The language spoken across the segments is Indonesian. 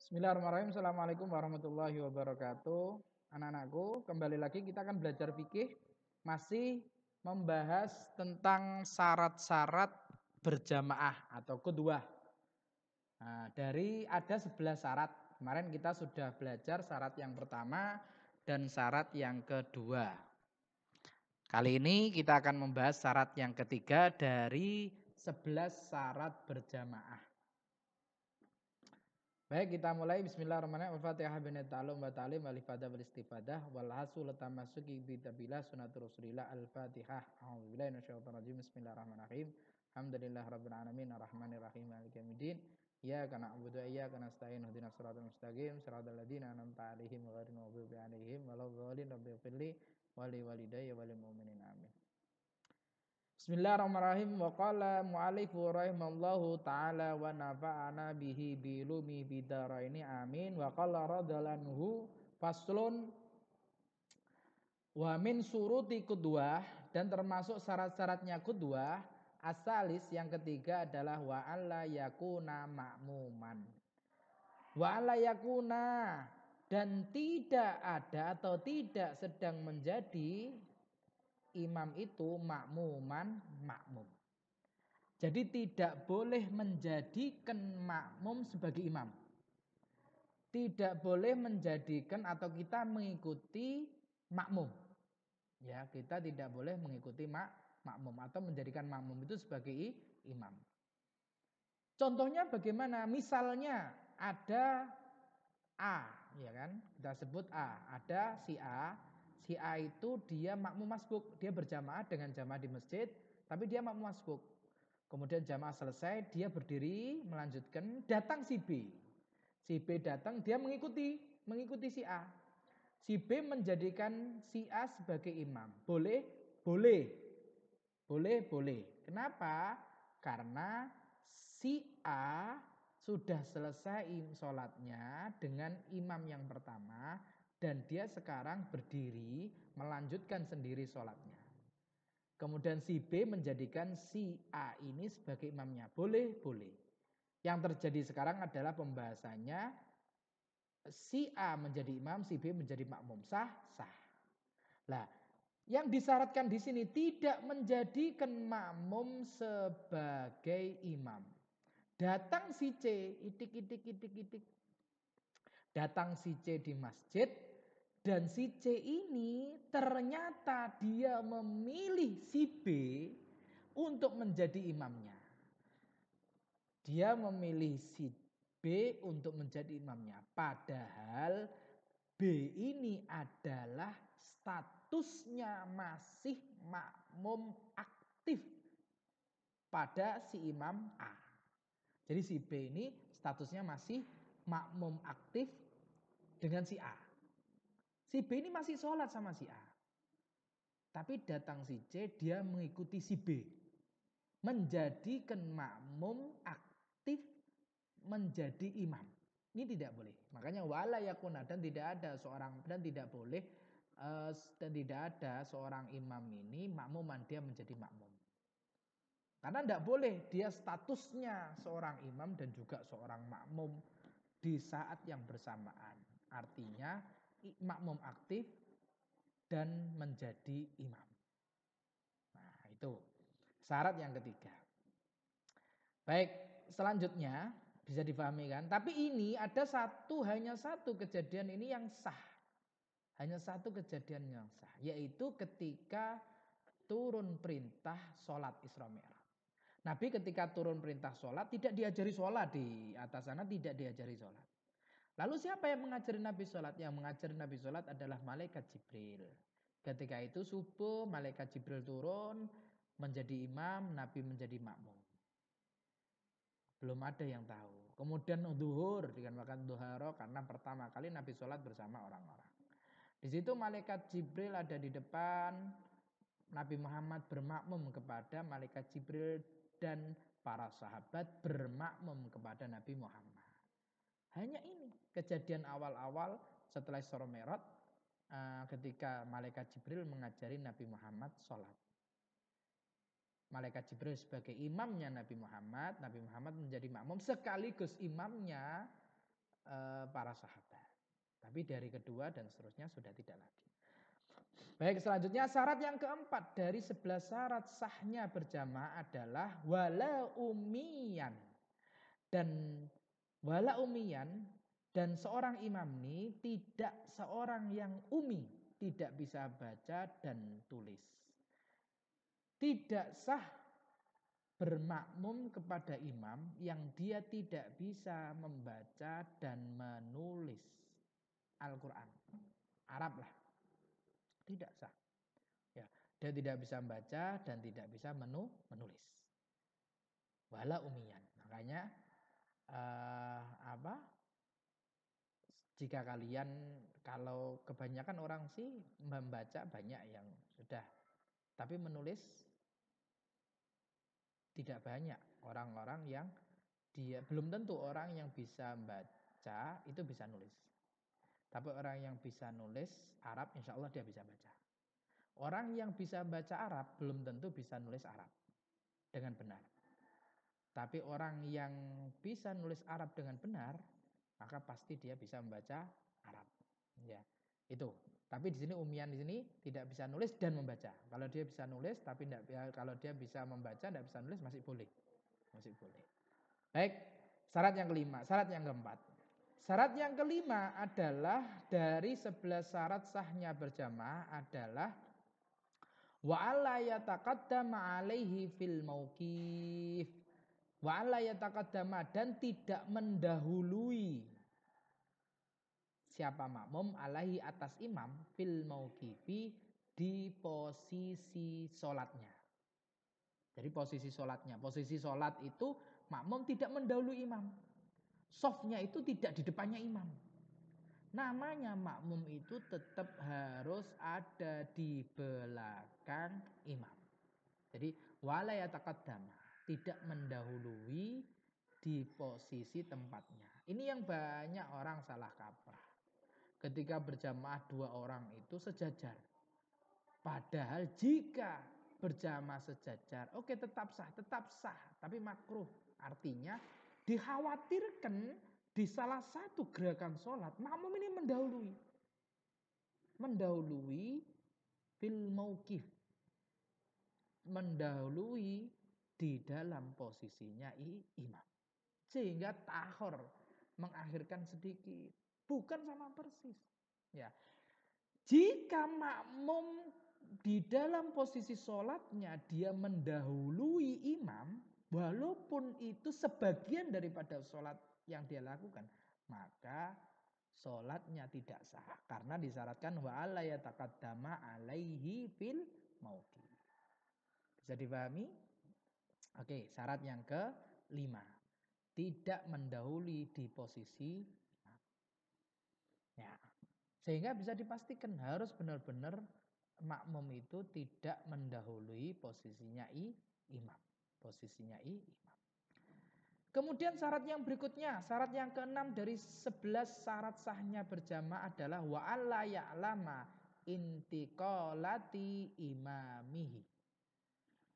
Bismillahirrahmanirrahim. Assalamualaikum warahmatullahi wabarakatuh. Anak-anakku, kembali lagi kita akan belajar fikih. Masih membahas tentang syarat-syarat berjamaah atau kedua. Nah, dari ada 11 syarat. Kemarin kita sudah belajar syarat yang pertama dan syarat yang kedua. Kali ini kita akan membahas syarat yang ketiga dari 11 syarat berjamaah. Baik, kita mulai. Bismillahirrahmanirrahim. Al-Fatihah bin ta'alum wa ta'lim wal ifadah wal istifadah wal hasul tamassuki bi tabillah sunnatur rasulillah. Al-Fatihah. A'udzubillahi minasyaitonir rajim. Bismillahirrahmanirrahim. Alhamdulillahirabbil alamin arrahmanir rahim maliki yaumiddin. Iyyaka na'budu wa iyyaka nasta'in ihdinas siratal mustaqim siratal ladzina an'amta 'alaihim ghairil maghdubi 'alaihim waladdallin. Rabbighfirli wa li walidayya wa lil mu'minin amin. Bismillahirrahmanirrahim. Wa qala mu'allifu rahimallahu ta'ala wa nafa'ana bihi bilumi bidaraini amin. Wa qala radhalanhu faslun wa min suruti kedua, dan termasuk syarat-syaratnya kedua asalis yang ketiga adalah wa alla yakuna ma'muman. Wa alla yakuna, dan tidak ada atau tidak sedang menjadi imam itu makmum. Jadi tidak boleh menjadikan makmum sebagai imam. Tidak boleh menjadikan atau kita mengikuti makmum. Ya, kita tidak boleh mengikuti makmum atau menjadikan makmum itu sebagai imam. Contohnya bagaimana? Misalnya ada A, ya kan? Kita sebut A. Ada si A. Si A itu dia makmum masbuk, dia berjamaah dengan jamaah di masjid, tapi dia makmum masbuk. Kemudian jamaah selesai, dia berdiri melanjutkan, datang si B. Si B datang, dia mengikuti si A. Si B menjadikan si A sebagai imam. Boleh? Boleh. Kenapa? Karena si A sudah selesai sholatnya dengan imam yang pertama dan dia sekarang berdiri melanjutkan sendiri sholatnya. Kemudian si B menjadikan si A ini sebagai imamnya. Boleh. Yang terjadi sekarang adalah pembahasannya si A menjadi imam, si B menjadi makmum. Sah. Lah, yang disyaratkan di sini tidak menjadikan makmum sebagai imam. Datang si C, itik. Datang si C di masjid dan si C ini ternyata dia memilih si B untuk menjadi imamnya. Dia memilih si B untuk menjadi imamnya. Padahal B ini adalah statusnya masih makmum aktif pada si imam A. Jadi si B ini statusnya masih makmum aktif dengan si A. Si B ini masih sholat sama si A. Tapi datang si C, dia mengikuti si B. Menjadikan makmum aktif menjadi imam. Ini tidak boleh. Makanya wala yakuna, dan tidak ada seorang, dan tidak boleh dan tidak ada seorang imam ini makmuman dia menjadi makmum. Karena tidak boleh dia statusnya seorang imam dan juga seorang makmum di saat yang bersamaan. Artinya makmum aktif dan menjadi imam. Nah, itu syarat yang ketiga. Baik, selanjutnya bisa dipahami kan? Tapi ini ada hanya satu kejadian ini yang sah. Hanya satu kejadian yang sah, yaitu ketika turun perintah sholat Isra Mi'raj. Nabi ketika turun perintah sholat tidak diajari sholat, di atas sana tidak diajari sholat. Lalu siapa yang mengajari Nabi sholat? Yang mengajari Nabi sholat adalah malaikat Jibril. Ketika itu subuh malaikat Jibril turun menjadi imam, Nabi menjadi makmum. Belum ada yang tahu. Kemudian duhur dikatakan duharo karena pertama kali Nabi sholat bersama orang-orang. Di situ malaikat Jibril ada di depan, Nabi Muhammad bermakmum kepada malaikat Jibril dan para sahabat bermakmum kepada Nabi Muhammad. Hanya ini kejadian awal-awal setelah Isra Mi'raj ketika malaikat Jibril mengajari Nabi Muhammad sholat. Malaikat Jibril sebagai imamnya Nabi Muhammad menjadi makmum sekaligus imamnya para sahabat. Tapi dari kedua dan seterusnya sudah tidak lagi. Baik, selanjutnya syarat yang keempat dari 11 syarat sahnya berjamaah adalah wala umiyan. Dan wala umiyan dan seorang imam ini tidak seorang yang umi, tidak bisa baca dan tulis. Tidak sah bermakmum kepada imam yang dia tidak bisa membaca dan menulis Al-Quran. Arab lah. Tidak sah. Ya, dia tidak bisa membaca dan tidak bisa menulis. Wala umiyan. Makanya jika kalian, kalau kebanyakan orang sih membaca banyak yang sudah, tapi menulis tidak banyak. Orang-orang yang dia belum tentu orang yang bisa baca itu bisa nulis. Tapi orang yang bisa nulis Arab insya Allah dia bisa baca. Orang yang bisa baca Arab belum tentu bisa nulis Arab dengan benar. Tapi orang yang bisa nulis Arab dengan benar, maka pasti dia bisa membaca Arab. Ya, itu. Tapi di sini umian di sini tidak bisa nulis dan membaca. Kalau dia bisa nulis tapi tidak, kalau dia bisa membaca tidak bisa nulis masih boleh. Masih boleh. Baik, syarat yang kelima, syarat yang keempat. Syarat yang kelima adalah dari 11 syarat sahnya berjamaah adalah wa alla yataqaddama alaihi fil mauqif. Wa alla yataqaddama dan tidak mendahului siapa makmum alaihi atas imam fil mauqifi di posisi sholatnya. Jadi posisi sholatnya, posisi sholat itu makmum tidak mendahului imam. Softnya itu tidak di depannya imam. Namanya makmum itu tetap harus ada di belakang imam. Jadi wala yataqaddama, tidak mendahului di posisi tempatnya. Ini yang banyak orang salah kaprah. Ketika berjamaah 2 orang itu sejajar. Padahal jika berjamaah sejajar, oke tetap sah, tapi makruh. Artinya dikhawatirkan di salah satu gerakan sholat, makmum ini mendahului fil mauqif, mendahului di dalam posisinya imam. Sehingga tahor, mengakhirkan sedikit, bukan sama persis. Ya, jika makmum di dalam posisi sholatnya dia mendahului imam, walaupun itu sebagian daripada sholat yang dia lakukan, maka sholatnya tidak sah. Karena disyaratkan wa alla yataqaddama alaihi fil mauqif. Bisa dipahami? Oke, syarat yang kelima. Tidak mendahului di posisi imam. Ya. Sehingga bisa dipastikan harus benar-benar makmum itu tidak mendahului posisinya imam. Posisinya imam. Kemudian syarat yang berikutnya, syarat yang keenam dari 11 syarat sahnya berjamaah adalah wa alla ya'lama intiqalati imamihi.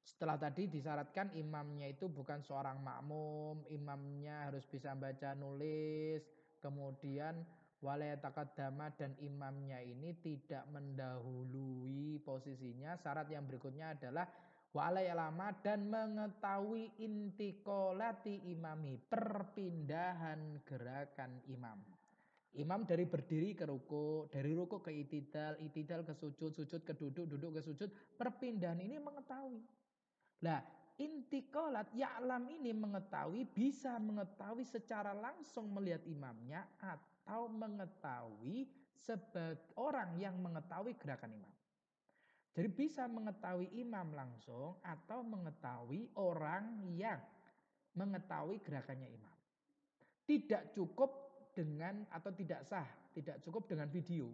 Setelah tadi disyaratkan imamnya itu bukan seorang makmum, imamnya harus bisa baca nulis, kemudian wala yataqaddama dan imamnya ini tidak mendahului posisinya. Syarat yang berikutnya adalah wala ya'lama dan mengetahui intiqalati imami, perpindahan gerakan imam. Imam dari berdiri ke ruku, dari ruku ke itidal, itidal ke sujud, sujud ke duduk, duduk ke sujud, perpindahan ini mengetahui. Nah, intiqalat ya'lam ini mengetahui, bisa mengetahui secara langsung melihat imamnya atau mengetahui sebagai orang yang mengetahui gerakan imam. Jadi bisa mengetahui imam langsung atau mengetahui orang yang mengetahui gerakannya imam. Tidak cukup dengan atau tidak sah, tidak cukup dengan video.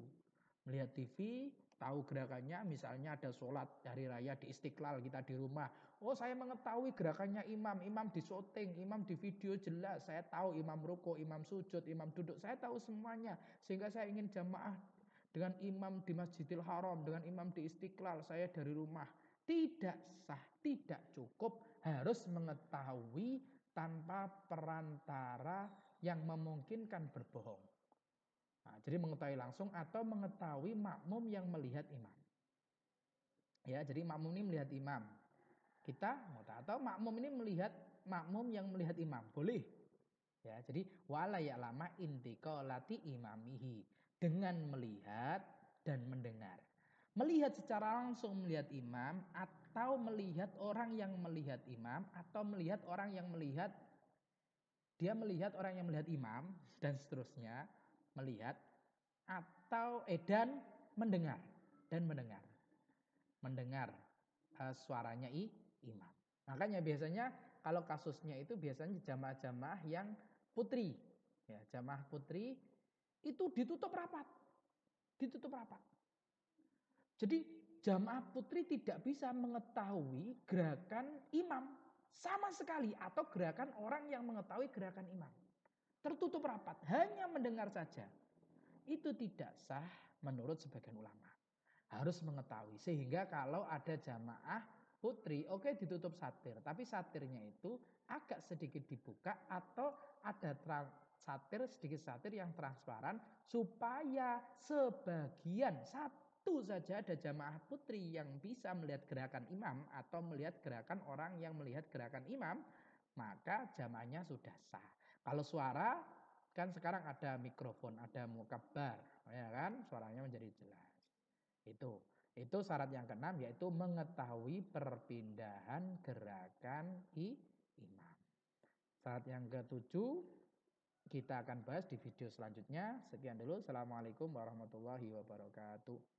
Melihat TV, tahu gerakannya, misalnya ada sholat hari raya di Istiqlal, kita di rumah. Oh, saya mengetahui gerakannya imam, imam di syuting, imam di video jelas. Saya tahu imam ruku, imam sujud, imam duduk, saya tahu semuanya. Sehingga saya ingin jamaah dengan imam di Masjidil Haram, dengan imam di Istiqlal, saya dari rumah. Tidak sah, tidak cukup, harus mengetahui tanpa perantara yang memungkinkan berbohong. Nah, jadi mengetahui langsung atau mengetahui makmum yang melihat imam. Ya, jadi makmum ini melihat imam. Kita mau tahu, atau makmum ini melihat makmum yang melihat imam. Boleh. Ya, jadi wala ya'lama intiqalati imamihi, dengan melihat dan mendengar. Melihat secara langsung melihat imam, atau melihat orang yang melihat imam, atau melihat orang yang melihat, dia melihat orang yang melihat imam dan seterusnya, melihat atau dan mendengar, mendengar suaranya imam. Makanya biasanya kalau kasusnya itu biasanya jamaah-jamaah yang putri, ya, jamaah putri itu ditutup rapat, ditutup rapat. Jadi jamaah putri tidak bisa mengetahui gerakan imam sama sekali, atau gerakan orang yang mengetahui gerakan imam. Tertutup rapat, hanya mendengar saja. Itu tidak sah menurut sebagian ulama. Harus mengetahui, sehingga kalau ada jamaah putri, oke, ditutup satir, tapi satirnya itu agak sedikit dibuka, atau ada sedikit satir yang transparan, supaya sebagian, satu saja ada jamaah putri yang bisa melihat gerakan imam atau melihat gerakan orang yang melihat gerakan imam, maka jamaahnya sudah sah. Kalau suara kan sekarang ada mikrofon, ada mukabbar, ya kan, suaranya menjadi jelas. Itu syarat yang keenam, yaitu mengetahui perpindahan gerakan imam. Syarat yang ketujuh kita akan bahas di video selanjutnya. Sekian dulu. Assalamualaikum warahmatullahi wabarakatuh.